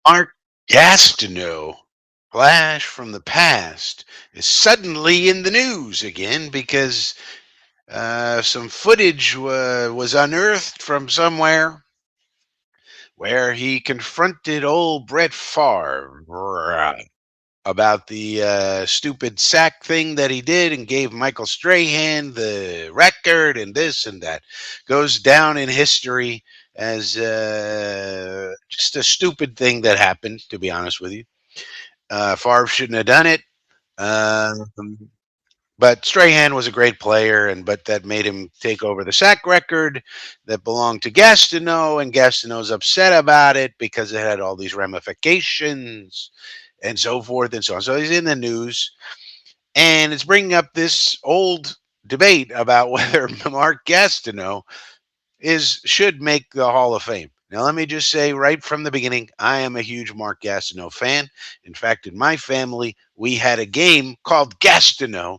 Mark Gastineau, Flash from the past, is suddenly in the news again because some footage was unearthed from somewhere where he confronted old Brett Favre about the stupid sack thing that he did and gave Michael Strahan the record and this and that. Goes down in history as just a stupid thing that happened, to be honest with you. Favre shouldn't have done it. Um, but Strahan was a great player, and but that made him take over the sack record that belonged to Gastineau, and Gastineau's upset about it because it had all these ramifications and so forth and so on. So he's in the news, and it's bringing up this old debate about whether Mark Gastineau is should make the Hall of Fame. Now, let me just say right from the beginning, I am a huge Mark Gastineau fan. In fact, in my family, we had a game called Gastineau,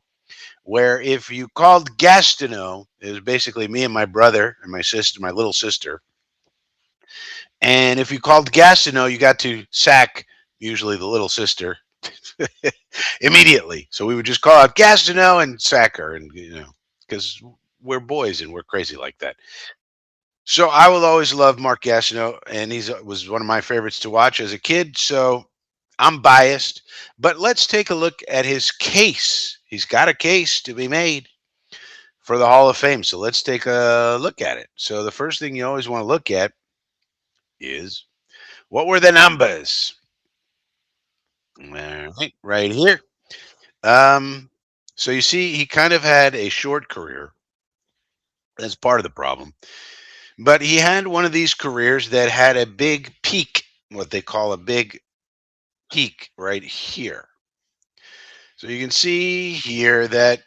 where if you called Gastineau, it was basically me and my brother and my sister, my little sister. And if you called Gastineau, you got to sack usually the little sister immediately. So we would just call out Gastineau and sack her, and because we're boys and we're crazy like that. So I will always love Mark Gastineau, and he's was one of my favorites to watch as a kid. So I'm biased, but let's take a look at his case. He's got a case to be made for the Hall of Fame. So let's take a look at it. So the first thing you always want to look at is what were the numbers? All right here. Um, so you see, he kind of had a short career. That's part of the problem. But he had one of these careers that had a big peak, what they call a big peak right here. So you can see here that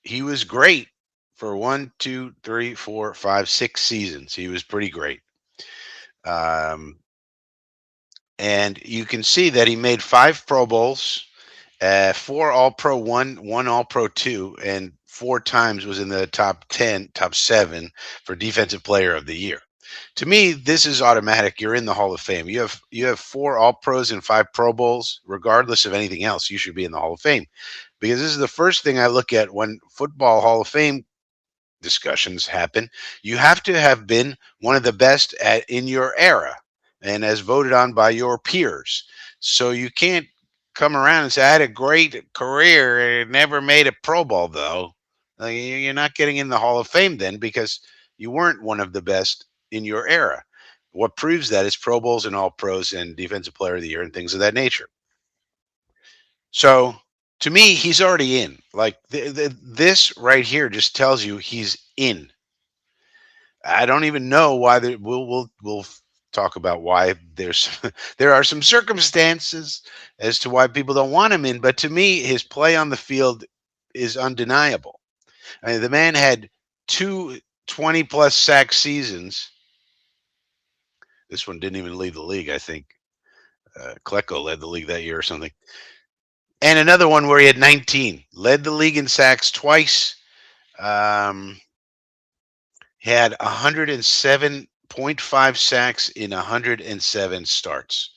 he was great for one, two, three, four, five, 6 seasons. He was pretty great. Um, and you can see that he made 5 Pro Bowls, 4 All-Pro, one All-Pro two, and 4 times was in the top 10, top seven for Defensive Player of the Year. To me, this is automatic. You're in the Hall of Fame. You have 4 All-Pros and 5 Pro Bowls, regardless of anything else. You should be in the Hall of Fame because this is the first thing I look at when football Hall of Fame discussions happen. You have to have been one of the best in your era and as voted on by your peers. So you can't come around and say, I had a great career and never made a Pro Bowl, though. Like, you're not getting in the Hall of Fame then because you weren't one of the best in your era. What proves that is Pro Bowls and All Pros and Defensive Player of the Year and things of that nature. So to me, he's already in. Like this right here just tells you he's in. I don't even know why. We'll talk about why there's there are some circumstances as to why people don't want him in. But to me, his play on the field is undeniable. I mean, the man had two 20-plus sack seasons. This one didn't even lead the league. I think Klecko led the league that year or something. And another one where he had 19, led the league in sacks twice. Um, had 107.5 sacks in 107 starts.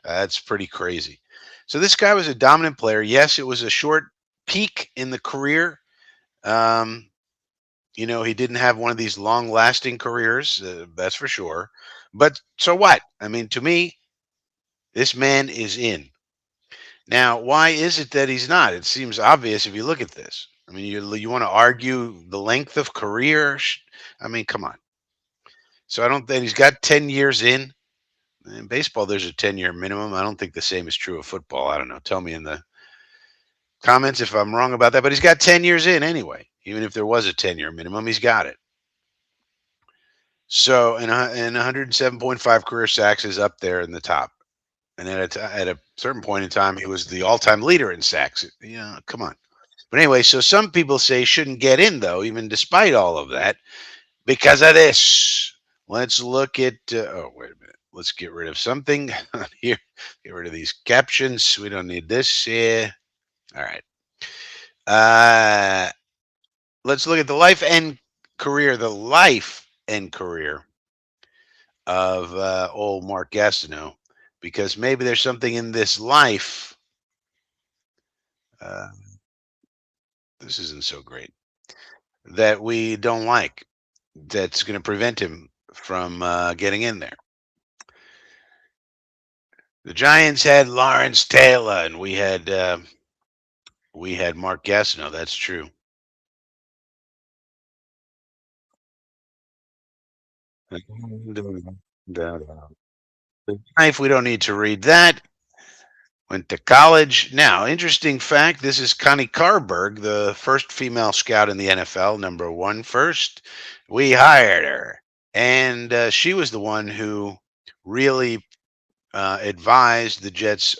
That's pretty crazy. So this guy was a dominant player. Yes, it was a short peak in the career. Um, he didn't have one of these long-lasting careers. That's for sure. But so what? I mean, to me, this man is in. Now, why is it that he's not? It seems obvious if you look at this. I mean, you want to argue the length of career? I mean, come on. So I don't think he's got 10 years in. In baseball, there's a 10-year minimum. I don't think the same is true of football. I don't know. Tell me in the comments if I'm wrong about that. But he's got 10 years in anyway. Even if there was a 10-year minimum, he's got it. So, and 107.5 career sacks is up there in the top. And at a certain point in time, he was the all-time leader in sacks. Come on. But anyway, so some people say he shouldn't get in, though, even despite all of that, because of this. Let's look at. Oh, wait a minute. Let's get rid of something here. Get rid of these captions. We don't need this. Yeah. All right. Uh, let's look at the life and career. The life and career of old Mark Gastineau, because maybe there's something in this life. Uh, this isn't so great that we don't like. That's going to prevent him from getting in there. The Giants had Lawrence Taylor, and we had Mark Gastineau. That's true. Life, we don't need to read that. Went to college. Now, interesting fact, this is Connie Carberg, the first female scout in the NFL, number one first. We hired her. And she was the one who really advised the Jets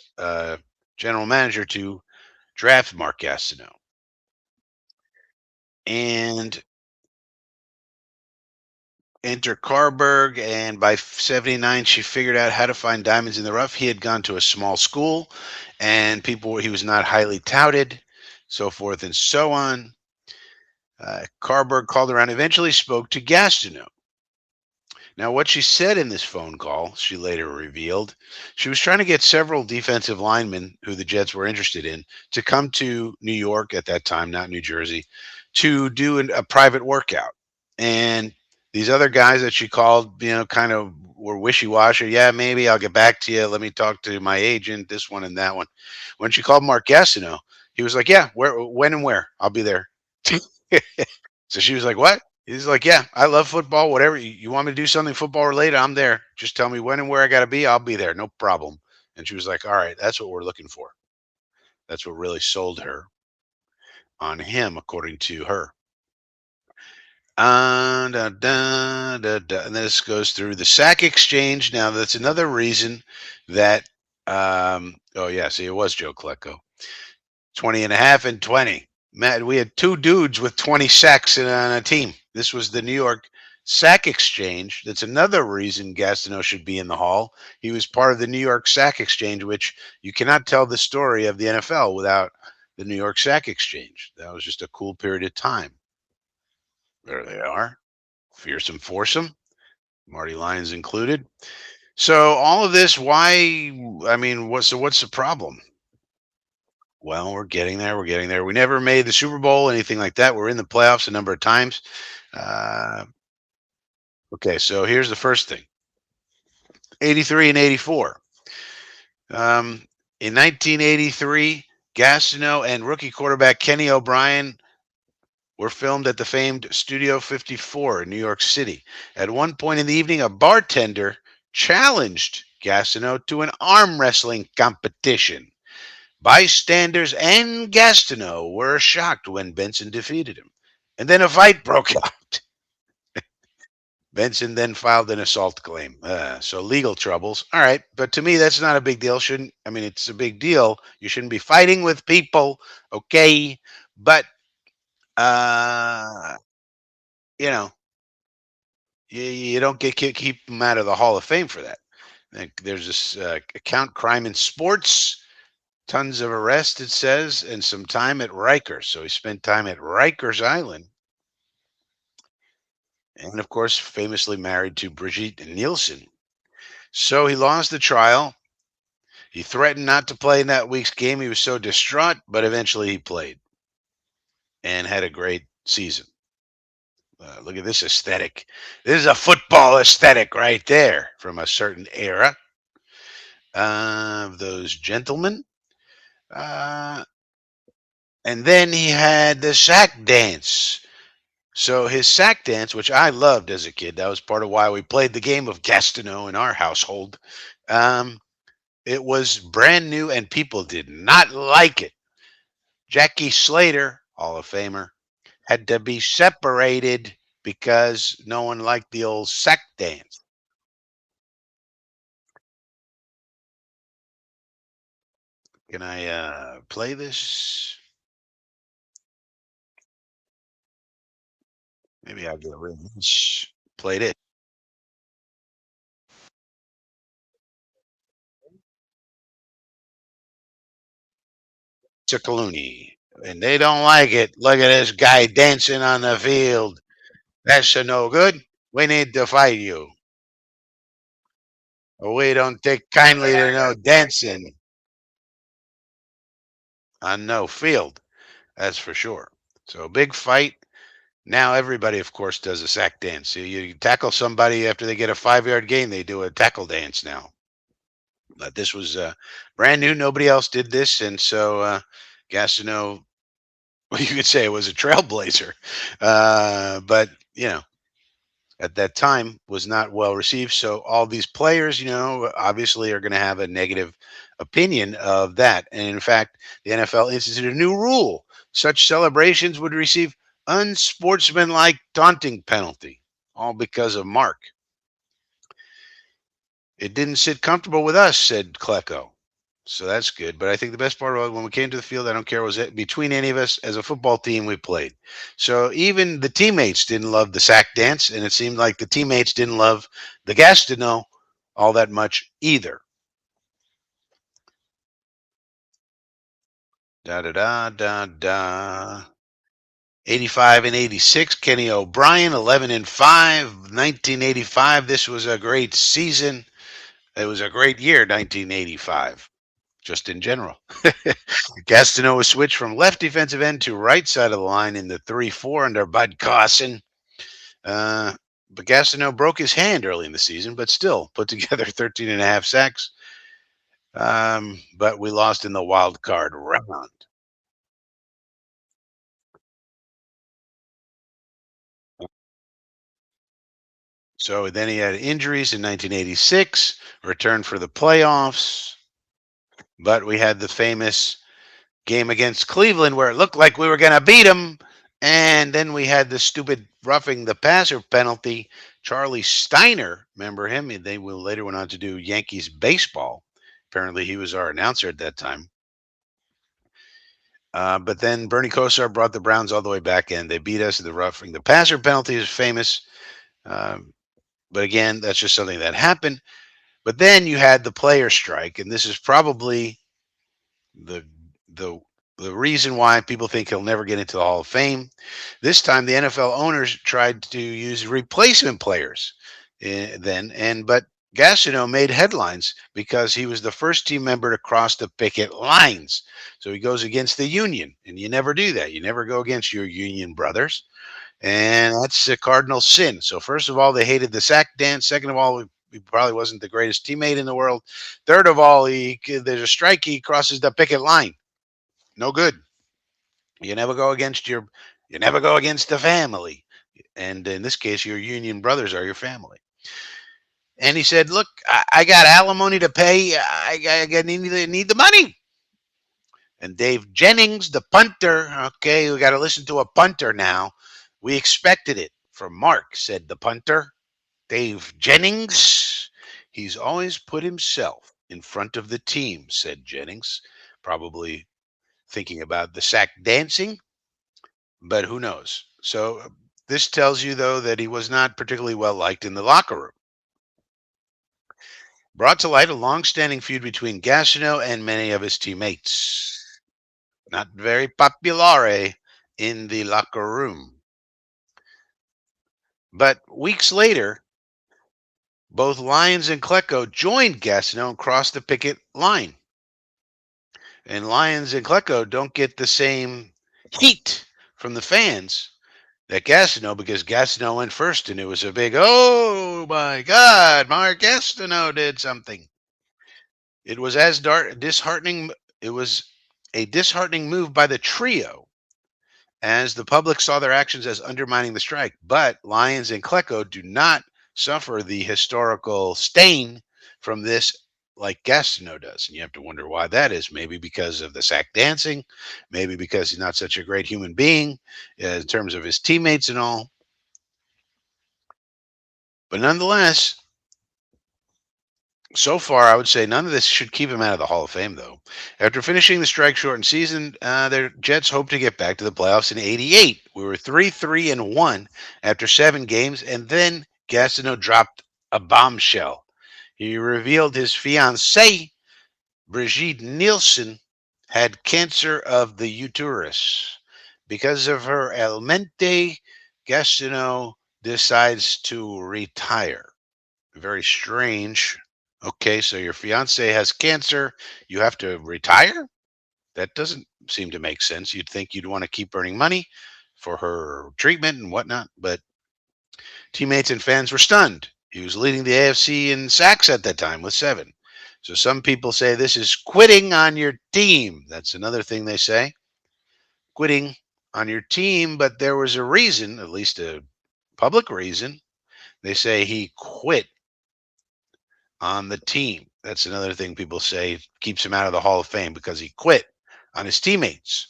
general manager to draft Mark Gastineau. And enter Carberg, and by 79, she figured out how to find diamonds in the rough. He had gone to a small school, and he was not highly touted, so forth and so on. Carberg called around, eventually spoke to Gastineau. Now, what she said in this phone call, she later revealed, she was trying to get several defensive linemen who the Jets were interested in to come to New York at that time, not New Jersey, to do a private workout. And these other guys that she called, kind of were wishy washy. Yeah, maybe I'll get back to you. Let me talk to my agent, this one and that one. When she called Mark Gastineau, he was like, yeah, where, when, and where? I'll be there. So she was like, what? He's like, yeah, I love football. Whatever you want me to do something football related, I'm there. Just tell me when and where I got to be. I'll be there. No problem. And she was like, all right, that's what we're looking for. That's what really sold her on him, according to her. Da, da, da, da. And this goes through the sack exchange. Now, that's another reason that, oh, yeah, see, it was Joe Klecko. 20 and a half and 20. Matt, we had two dudes with 20 sacks on a team. This was the New York Sack Exchange. That's another reason Gastineau should be in the Hall. He was part of the New York Sack Exchange, which you cannot tell the story of the NFL without the New York Sack Exchange. That was just a cool period of time. There they are. Fearsome foursome, Marty Lyons included. So all of this, why? I mean, what's the problem? Well, we're getting there. We're getting there. We never made the Super Bowl, anything like that. We're in the playoffs a number of times. Uh, okay, so here's the first thing: 83 and 84. In 1983, Gastineau and rookie quarterback Kenny O'Brien were filmed at the famed Studio 54 in New York City. At one point in the evening, a bartender challenged Gastineau to an arm wrestling competition. Bystanders and Gastineau were shocked when Benson defeated him. And then a fight broke out. Benson then filed an assault claim. So legal troubles. All right. But to me, that's not a big deal. It's a big deal. You shouldn't be fighting with people. Okay. But, uh, you know, you don't keep them out of the Hall of Fame for that. There's this account crime in sports. Tons of arrests, it says, and some time at Rikers. So he spent time at Rikers Island. And of course, famously married to Brigitte Nielsen. So he lost the trial. He threatened not to play in that week's game. He was so distraught, but eventually he played and had a great season. Look at this aesthetic. This is a football aesthetic right there from a certain era of those gentlemen. And then he had the sack dance. So his sack dance, which I loved as a kid, that was part of why we played the game of Gastineau in our household. It was brand new and people did not like it. Jackie Slater, Hall of Famer, had to be separated because no one liked the old sack dance. Can I play this? Maybe I'll get rid of this. Played it. Ciccolini. And they don't like it. Look at this guy dancing on the field. That's a no good. We need to fight you. We don't take kindly to no dancing on no field. That's for sure. So big fight. Now everybody, of course, does a sack dance. You tackle somebody after they get a 5 yard gain, they do a tackle dance now. But this was brand new. Nobody else did this, and so Gastineau, well, you could say it was a trailblazer. But at that time was not well received. So all these players, obviously are going to have a negative opinion of that. And in fact, the NFL instituted a new rule: such celebrations would receive unsportsmanlike taunting penalty, all because of Mark. It didn't sit comfortable with us, said Klecko. So that's good. But I think the best part about when we came to the field, I don't care, was it between any of us as a football team we played. So even the teammates didn't love the sack dance, and it seemed like the teammates didn't love the Gastineau all that much either. Da da da da da. 85 and 86, Kenny O'Brien, 11 and 5, 1985. This was a great season. It was a great year, 1985. Just in general. Gastineau was switched from left defensive end to right side of the line in the 3-4 under Bud Carson. But Gastineau broke his hand early in the season, but still put together 13 and a half sacks. But we lost in the wild card round. So then he had injuries in 1986, returned for the playoffs. But we had the famous game against Cleveland where it looked like we were going to beat them. And then we had the stupid roughing the passer penalty. Charlie Steiner, remember him? They will later went on to do Yankees baseball. Apparently, he was our announcer at that time. But then Bernie Kosar brought the Browns all the way back in. They beat us. The roughing the passer penalty is famous. But again, that's just something that happened. But then you had the player strike, and this is probably the the the reason why people think he'll never get into the Hall of Fame. This time, the NFL owners tried to use replacement players. But Gastineau made headlines because he was the first team member to cross the picket lines. So he goes against the union, and you never do that. You never go against your union brothers, and that's a cardinal sin. So first of all, they hated the sack dance. Second of all, he probably wasn't the greatest teammate in the world. Third of all, there's a strike. He crosses the picket line. No good. You never go against you never go against the family. And in this case, your union brothers are your family. And he said, "Look, I got alimony to pay. I need the money." And Dave Jennings, the punter, okay, we got to listen to a punter now. We expected it from Mark, said the punter. Dave Jennings, he's always put himself in front of the team, said Jennings, probably thinking about the sack dancing, but who knows? So this tells you, though, that he was not particularly well liked in the locker room. Brought to light a long-standing feud between Gastineau and many of his teammates. Not very populare in the locker room. But weeks later, both Lyons and Klecko joined Gastineau and crossed the picket line. And Lyons and Klecko don't get the same heat from the fans that Gastineau, because Gastineau went first, and it was a big, oh my God, Mark Gastineau did something. It was disheartening. It was a disheartening move by the trio, as the public saw their actions as undermining the strike. But Lyons and Klecko do not suffer the historical stain from this like Gastineau does. And you have to wonder why that is. Maybe because of the sack dancing, maybe because he's not such a great human being in terms of his teammates and all. But nonetheless, so far, I would say none of this should keep him out of the Hall of Fame, though. After finishing the strike-shortened season, their Jets hope to get back to the playoffs in '88. We were 3-3-1 after 7 games, and then Gastineau dropped a bombshell. He revealed his fiancée, Brigitte Nielsen, had cancer of the uterus. Because of her ailmente, Gastineau decides to retire. Very strange. Okay, so your fiance has cancer. You have to retire? That doesn't seem to make sense. You'd think you'd want to keep earning money for her treatment and whatnot, but teammates and fans were stunned. He was leading the AFC in sacks at that time with 7. So some people say this is quitting on your team. That's another thing they say, quitting on your team, but there was a reason, at least a public reason. They say he quit on the team. That's another thing people say keeps him out of the Hall of Fame because he quit on his teammates.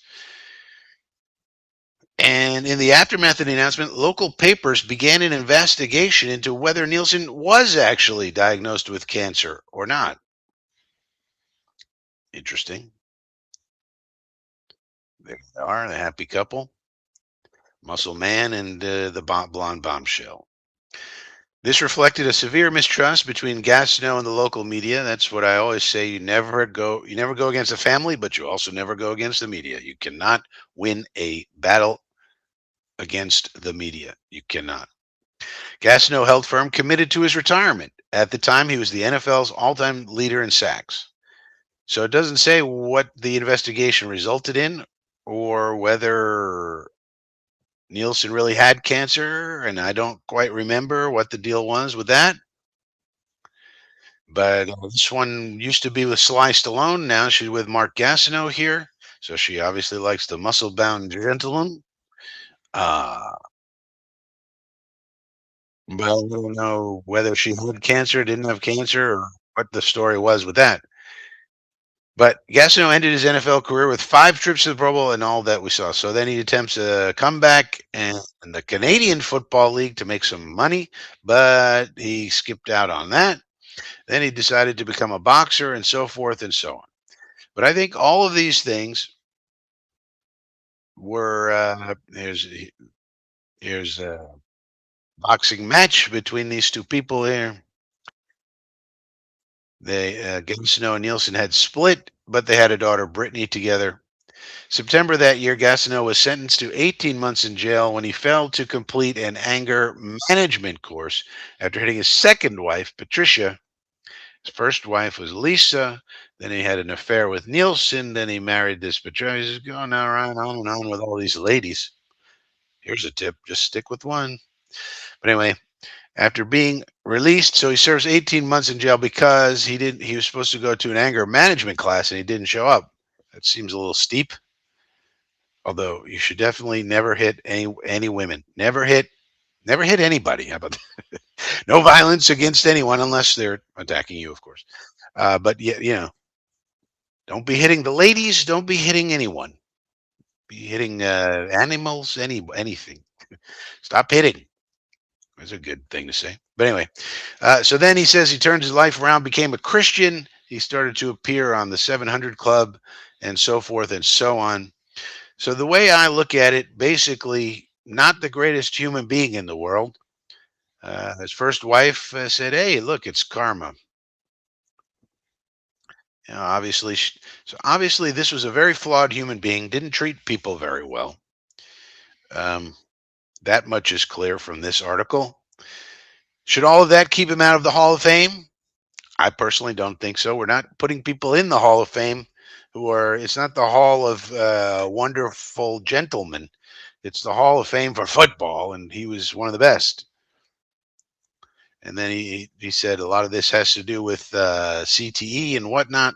And in the aftermath of the announcement, local papers began an investigation into whether Nielsen was actually diagnosed with cancer or not. Interesting. There they are, the happy couple, Muscle Man and blonde bombshell. This reflected a severe mistrust between Gastineau and the local media. That's what I always say. You never go against the family, but you also never go against the media. You cannot win a battle against the media. You cannot. Gastineau held firm, committed to his retirement. At the time, he was the NFL's all-time leader in sacks. So it doesn't say what the investigation resulted in or whether Nielsen really had cancer, and I don't quite remember what the deal was with that. But this one used to be with Sly Stallone. Now she's with Mark Gastineau here. So she obviously likes the muscle bound gentleman. Uh, well, I don't know whether she had cancer, didn't have cancer, or what the story was with that. But Gastineau ended his NFL career with 5 trips to the Pro Bowl and all that we saw. So then he attempts a comeback in the Canadian Football League to make some money, but he skipped out on that. Then he decided to become a boxer and so forth and so on. But I think all of these things were here's a boxing match between these two people here. They Gastineau and Nielsen had split, but they had a daughter, Brittany, together. September that year, Gastineau was sentenced to 18 months in jail when he failed to complete an anger management course after hitting his second wife, Patricia. His first wife was Lisa. Then he had an affair with Nielsen. Then he married this Patricia. He's going around on and on with all these ladies. Here's a tip: just stick with one. But anyway, after being released, so he serves 18 months in jail because he didn't. He was supposed to go to an anger management class and he didn't show up. That seems a little steep. Although you should definitely never hit any women. Never hit anybody. How about that? No violence against anyone unless they're attacking you, of course. But yeah, don't be hitting the ladies. Don't be hitting anyone. Be hitting animals. Anything. Stop hitting. That's a good thing to say. But anyway, so then he says he turned his life around, became a Christian. He started to appear on the 700 Club, and so forth and so on. So the way I look at it, basically, not the greatest human being in the world. His first wife said, "Hey, look, it's karma." Obviously, so obviously, this was a very flawed human being. Didn't treat people very well. Um, that much is clear from this article. Should all of that keep him out of the Hall of Fame? I personally don't think so. We're not putting people in the Hall of Fame who are. It's not the Hall of Wonderful Gentlemen. It's the Hall of Fame for football, and he was one of the best. And then he said a lot of this has to do with CTE and whatnot.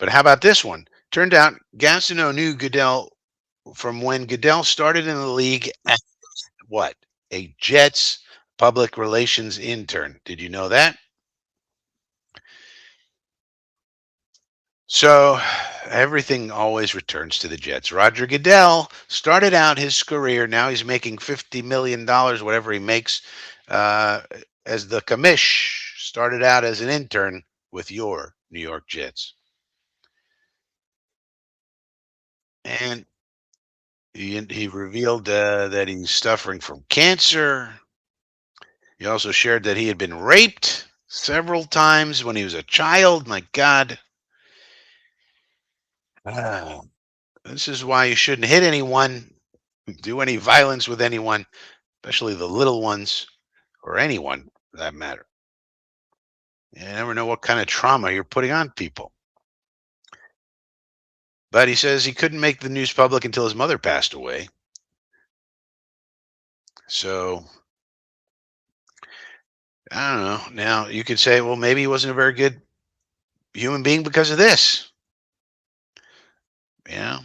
But how about this one? Turned out Gastineau knew Goodell from when Goodell started in the league as what? A Jets public relations intern. Did you know that? So everything always returns to the Jets. Roger Goodell started out his career. Now he's making $50 million, whatever he makes, uh, as the commish. Started out as an intern with your New York Jets, and he revealed that he's suffering from cancer. He also shared that he had been raped several times when he was a child. My God. Ah, this is why you shouldn't hit anyone, do any violence with anyone, especially the little ones or anyone for that matter. You never know what kind of trauma you're putting on people. But he says he couldn't make the news public until his mother passed away. So I don't know. Now you could say, well, maybe he wasn't a very good human being because of this. You know,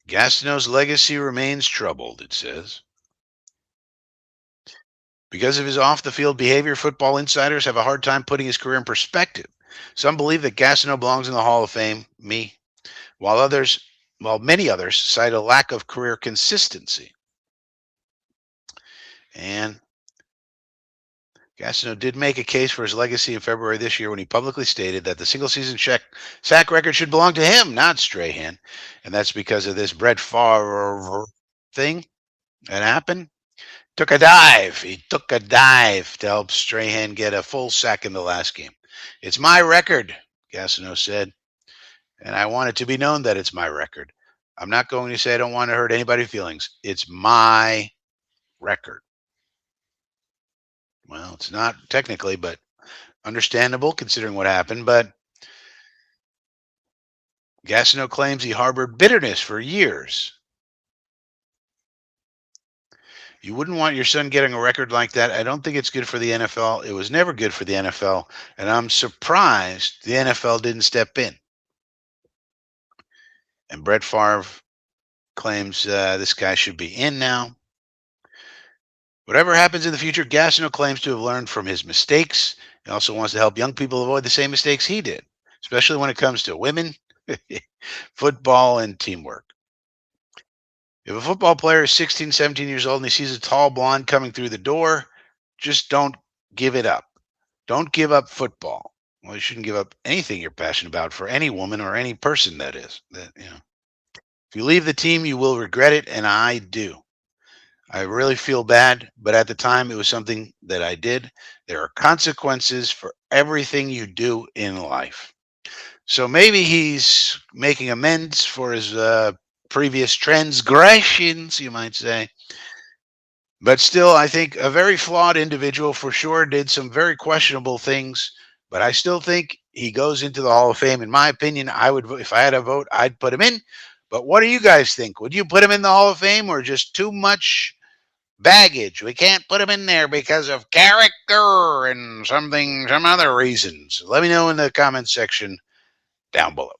Gastineau's legacy remains troubled, it says. Because of his off the field behavior, football insiders have a hard time putting his career in perspective. Some believe that Gastineau belongs in the Hall of Fame, while others, while many others cite a lack of career consistency. And Gastineau did make a case for his legacy in February this year when he publicly stated that the single season sack record should belong to him, not Strahan. And that's because of this Brett Favre thing that happened. Took a dive. He took a dive to help Strahan get a full sack in the last game. It's my record, Gastineau said, and I want it to be known that it's my record. I'm not going to say I don't want to hurt anybody's feelings. It's my record. Well, it's not technically, but understandable considering what happened. But Gastineau claims he harbored bitterness for years. You wouldn't want your son getting a record like that. I don't think it's good for the NFL. It was never good for the NFL. And I'm surprised the NFL didn't step in. And Brett Favre claims this guy should be in now. Whatever happens in the future, Gastineau claims to have learned from his mistakes. He also wants to help young people avoid the same mistakes he did, especially when it comes to women, football, and teamwork. If a football player is 16, 17 years old and he sees a tall blonde coming through the door, just don't give it up. Don't give up football. Well, you shouldn't give up anything you're passionate about for any woman or any person that is. If you leave the team, you will regret it, and I do. I really feel bad, but at the time, it was something that I did. There are consequences for everything you do in life. So maybe he's making amends for his previous transgressions, you might say. But still, I think a very flawed individual for sure did some very questionable things. But I still think he goes into the Hall of Fame. In my opinion, I would, if I had a vote, I'd put him in. But what do you guys think? Would you put him in the Hall of Fame or just too much baggage? We can't put him in there because of character and some other reasons. Let me know in the comments section down below.